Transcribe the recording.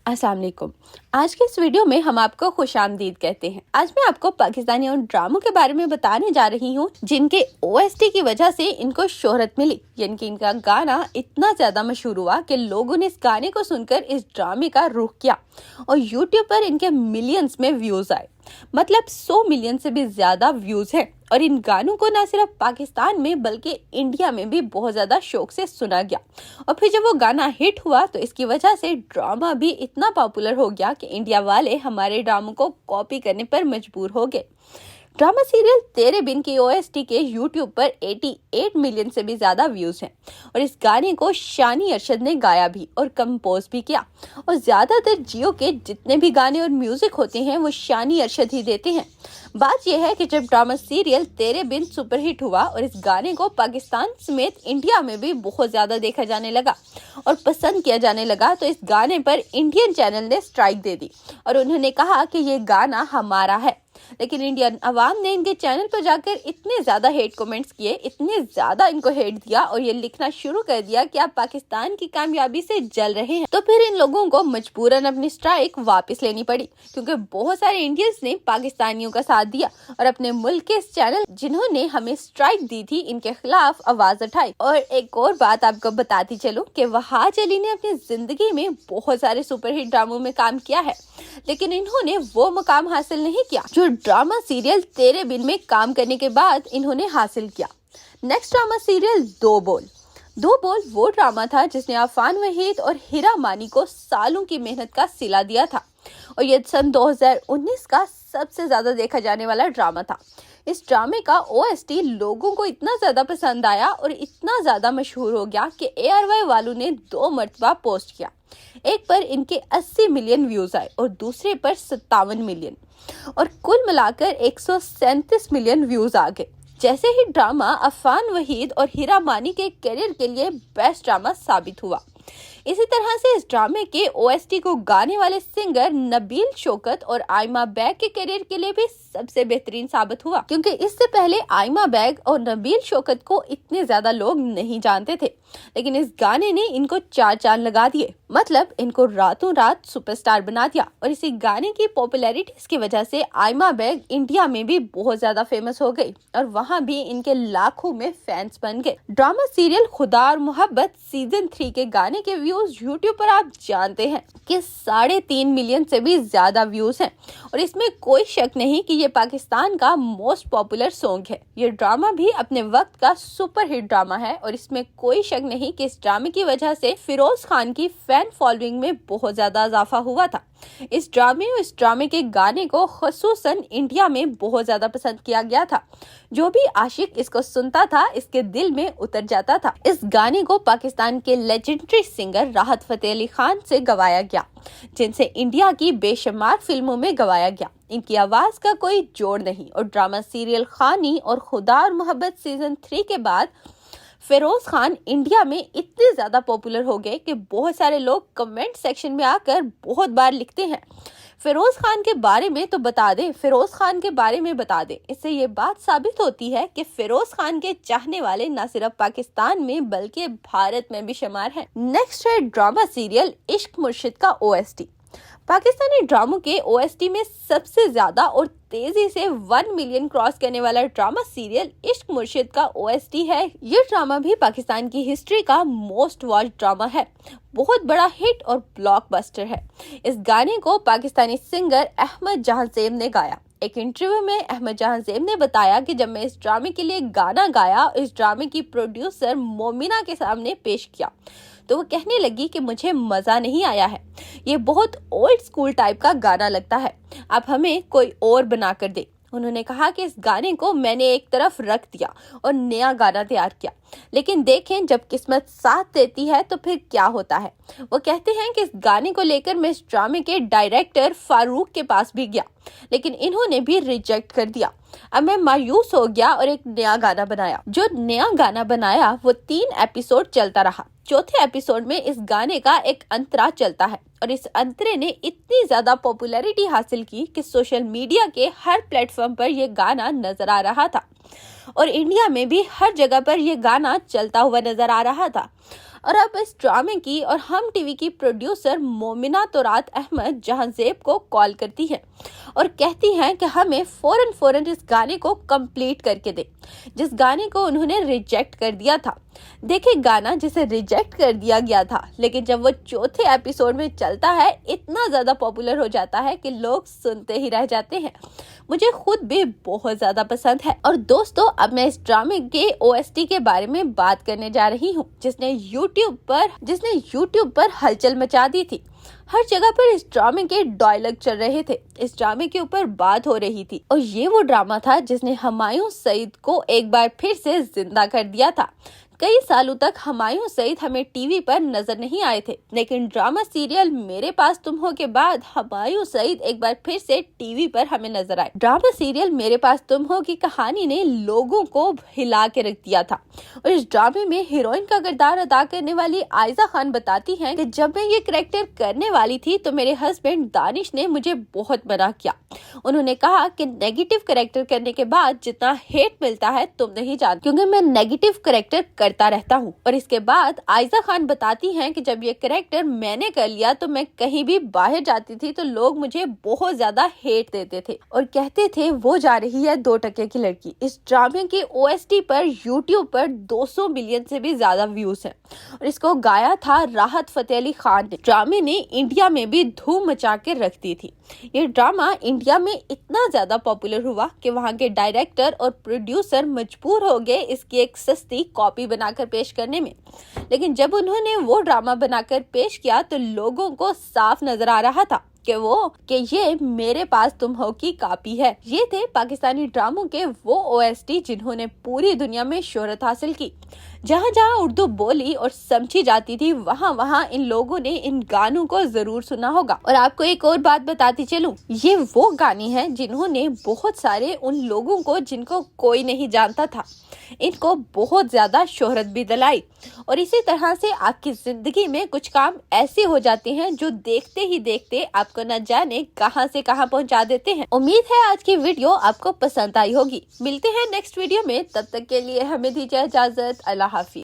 अस्सलाम वालेकुम। आज के इस वीडियो में हम आपको खुशामदीद कहते हैं। आज मैं आपको पाकिस्तानी उन ड्रामों के बारे में बताने जा रही हूँ जिनके ओएसटी की वजह से इनको शोहरत मिली, यानी कि इनका गाना इतना ज्यादा मशहूर हुआ कि लोगों ने इस गाने को सुनकर इस ड्रामे का रुख किया और यूट्यूब पर इनके मिलियंस में व्यूज आए। मतलब 100 मिलियन से भी ज्यादा व्यूज हैं और इन गानों को न सिर्फ पाकिस्तान में बल्कि इंडिया में भी बहुत ज्यादा शौक से सुना गया। और फिर जब वो गाना हिट हुआ तो इसकी वजह से ड्रामा भी इतना पॉपुलर हो गया कि इंडिया वाले हमारे ड्रामों को कॉपी करने पर मजबूर हो गए। ड्रामा सीरियल तेरे बिन की ओएसटी के यूट्यूब पर 88 मिलियन से भी ज्यादा व्यूज हैं और इस गाने को शानी अरशद ने गाया भी और कंपोज भी किया। और ज्यादातर जियो के जितने भी गाने और म्यूजिक होते हैं वो शानी अरशद ही देते हैं। बात यह है कि जब ड्रामा सीरियल तेरे बिन सुपरहिट हुआ और इस गाने को पाकिस्तान समेत इंडिया में भी बहुत ज्यादा देखा जाने लगा और पसंद किया जाने लगा, तो इस गाने पर इंडियन चैनल ने स्ट्राइक दे दी और उन्होंने कहा कि ये गाना हमारा है। लेकिन इंडियन अवाम ने इनके चैनल पर जाकर इतने ज्यादा हेट कमेंट्स किए, इतने ज्यादा इनको हेट दिया और ये लिखना शुरू कर दिया कि आप पाकिस्तान की कामयाबी से जल रहे हैं। तो फिर इन लोगों को मजबूरन अपनी स्ट्राइक वापस लेनी पड़ी क्योंकि बहुत सारे इंडियंस ने पाकिस्तानियों का साथ दिया और अपने मुल्क के इस चैनल जिन्होंने हमें स्ट्राइक दी थी इनके खिलाफ आवाज उठाई। और एक और बात आपको बताती चलूं कि वहाज अली ने अपनी जिंदगी में बहुत सारे सुपरहिट ड्रामों में काम किया है, लेकिन इन्होंने वो मुकाम हासिल नहीं किया जो ड्रामा सीरियल तेरे बिन में काम करने के बाद इन्होंने हासिल किया। नेक्स्ट ड्रामा सीरियल दो बोल वो ड्रामा था जिसने आफान वहीद और हिरा मानी को सालों की मेहनत का सिला दिया था और ये सन 2019 का सबसे ज्यादा देखा जाने वाला ड्रामा था। इस ड्रामे का ओएसटी लोगों को इतना ज्यादा पसंद आया और इतना ज्यादा मशहूर हो गया कि ARY वालों ने 2 मरतबा पोस्ट किया। एक पर इनके 80 मिलियन व्यूज आए और दूसरे पर 57 मिलियन और कुल मिलाकर 137 मिलियन व्यूज आ गए। जैसे ही ड्रामा अफान वहीद और हिरा मानी के करियर के लिए बेस्ट ड्रामा साबित हुआ। इसी तरह से इस ड्रामे के ओएसटी को गाने वाले सिंगर नबील शौकत और आयमा बैग के करियर के लिए भी सबसे बेहतरीन साबित हुआ, क्योंकि इससे पहले आयमा बैग और नबील शौकत को इतने ज्यादा लोग नहीं जानते थे, लेकिन इस गाने ने इनको 4 चांद लगा दिए। मतलब इनको रातों रात सुपरस्टार बना दिया और इसी गाने की पॉपुलैरिटी की वजह से आयमा बैग इंडिया में भी बहुत ज्यादा फेमस हो गई और वहाँ भी इनके लाखों में फैंस बन गए। ड्रामा सीरियल खुदा और मोहब्बत सीजन 3 के गाने के व्यूज यूट्यूब पर आप जानते हैं कि 3.5 मिलियन से भी ज्यादा व्यूज हैं और इसमें कोई शक नहीं कि ये पाकिस्तान का मोस्ट पॉपुलर सॉन्ग है। ये ड्रामा भी अपने वक्त का सुपरहिट ड्रामा है और इसमें कोई शक नहीं कि इस ड्रामे की वजह से फिरोज खान की फैन फॉलोइंग में बहुत ज्यादा इजाफा हुआ था। इस ड्रामे के गाने को खुसूसन इंडिया में बहुत ज्यादा पसंद किया गया था। जो भी आशिक इसको सुनता था इसके दिल में उतर जाता था। इस गाने को पाकिस्तान के लेजेंडरी सिंगर राहत फतेह अली खान से गवाया गया, जिनसे इंडिया की बेशुमार फिल्मों में गवाया गया। इनकी आवाज का कोई जोड़ नहीं और ड्रामा सीरियल खानी और खुदा और मोहब्बत सीजन 3 के बाद फिरोज खान इंडिया में इतने ज्यादा पॉपुलर हो गए कि बहुत सारे लोग कमेंट सेक्शन में आकर बहुत बार लिखते हैं फिरोज खान के बारे में बता दे। इससे ये बात साबित होती है कि फिरोज खान के चाहने वाले न सिर्फ पाकिस्तान में बल्कि भारत में भी शुमार हैं। नेक्स्ट है ड्रामा सीरियल इश्क मुर्शिद का ओएसटी। पाकिस्तानी ड्रामों के ओएसटी में सबसे ज्यादा और तेजी से 1 मिलियन क्रॉस करने वाला ड्रामा सीरियल इश्क मुर्शिद का ओएसटी है। ये ड्रामा भी पाकिस्तान की हिस्ट्री का मोस्ट वॉच ड्रामा है, बहुत बड़ा हिट और ब्लॉकबस्टर है। इस गाने को पाकिस्तानी सिंगर अहमद जहां ज़ेब ने गाया। एक इंटरव्यू में अहमद जहां ज़ेब ने बताया कि जब मैं इस ड्रामे के लिए गाना गाया, इस ड्रामे की प्रोड्यूसर मोमिना के सामने पेश किया तो वो कहने लगी कि मुझे मजा नहीं आया है, ये बहुत ओल्ड स्कूल टाइप का गाना लगता है, आप हमें कोई और बना कर दे। उन्होंने कहा कि इस गाने को मैंने एक तरफ रख दिया और नया गाना तैयार किया, लेकिन देखें जब किस्मत साथ देती है तो फिर क्या होता है। वो कहते हैं कि इस गाने को लेकर मैं इस ड्रामे के डायरेक्टर फारूक के पास भी गया, लेकिन इन्होंने भी रिजेक्ट कर दिया। अब मैं मायूस हो गया और एक नया गाना बनाया। जो नया गाना बनाया वो 3 एपिसोड चलता रहा। चौथे एपिसोड में इस गाने का एक अंतरा चलता है और इस अंतरे ने इतनी ज्यादा पॉपुलैरिटी हासिल की कि सोशल मीडिया के हर प्लेटफॉर्म पर यह गाना नजर आ रहा था और इंडिया में भी हर जगह पर यह गाना चलता हुआ नजर आ रहा था। और अब इस ड्रामे की और हम टीवी की प्रोड्यूसर मोमिना तोरात अहमद जहांजेब को कॉल करती है और कहती हैं कि हमें फौरन इस गाने को कंप्लीट करके दे, जिस गाने को उन्होंने रिजेक्ट कर दिया था। देखिए, गाना जिसे रिजेक्ट कर दिया गया था, लेकिन जब वो चौथे एपिसोड में चलता है इतना ज्यादा पॉपुलर हो जाता है कि लोग सुनते ही रह जाते हैं। मुझे खुद भी बहुत ज्यादा पसंद है। और दोस्तों, अब मैं इस ड्रामे के ओएसटी के बारे में बात करने जा रही हूँ, जिसने यूट्यूब पर हलचल मचा दी थी। हर जगह पर इस ड्रामे के डायलॉग चल रहे थे, इस ड्रामे के ऊपर बात हो रही थी। और ये वो ड्रामा था जिसने हुमायूं सईद को एक बार फिर से जिंदा कर दिया था। कई सालों तक हुमायूं सईद हमें टीवी पर नजर नहीं आए थे, लेकिन ड्रामा सीरियल मेरे पास तुम हो के बाद हुमायूं सईद एक बार फिर से टीवी पर हमें नजर आए। ड्रामा सीरियल मेरे पास तुम हो की कहानी ने लोगों को हिला के रख दिया था। और इस ड्रामे में हीरोइन का किरदार अदा करने वाली आयजा खान बताती हैं कि जब मैं ये कैरेक्टर करने वाली थी तो मेरे हस्बैंड दानिश ने मुझे बहुत मना किया। उन्होंने कहा कि नेगेटिव कैरेक्टर करने के बाद जितना हेट मिलता है तुम नहीं जानते, क्योंकि मैं नेगेटिव कैरेक्टर करता रहता हूँ। और इसके बाद आयजा खान बताती हैं कि जब ये कैरेक्टर मैंने कर लिया तो मैं कहीं भी बाहर जाती थी तो लोग मुझे बहुत ज्यादा हेट देते थे और कहते थे वो जा रही है 2 टके की लड़की। इस ड्रामे के ओएसटी पर यूट्यूब पर 200 मिलियन से भी ज्यादा व्यूज हैं और इसको गाया था राहत फतेह अली खान ने। ड्रामे ने इंडिया में भी धूम मचा के रख दी थी। ये ड्रामा इंडिया में इतना ज्यादा पॉपुलर हुआ कि वहाँ के डायरेक्टर और प्रोड्यूसर मजबूर हो गए इसकी एक सस्ती कॉपी बनाकर पेश करने में। लेकिन जब उन्होंने वो ड्रामा बनाकर पेश किया तो लोगों को साफ नजर आ रहा था कि ये मेरे पास तुम हो की कॉपी है। ये थे पाकिस्तानी ड्रामों के वो ओएसटी जिन्होंने पूरी दुनिया में शोहरत हासिल की। जहाँ जहाँ उर्दू बोली और समझी जाती थी वहाँ इन लोगों ने इन गानों को जरूर सुना होगा। और आपको एक और बात बताती चलूं, ये वो गाने हैं जिन्होंने बहुत सारे उन लोगों को जिनको कोई नहीं जानता था, इनको बहुत ज्यादा शोहरत भी दिलाई। और इसी तरह से आपकी जिंदगी में कुछ काम ऐसे हो जाते हैं जो देखते ही देखते आपको न जाने कहां से कहां पहुंचा देते हैं। उम्मीद है आज की वीडियो आपको पसंद आई होगी। मिलते हैं नेक्स्ट वीडियो में, तब तक के लिए हमें दीजिए इजाजत। अल्लाह हाफिज।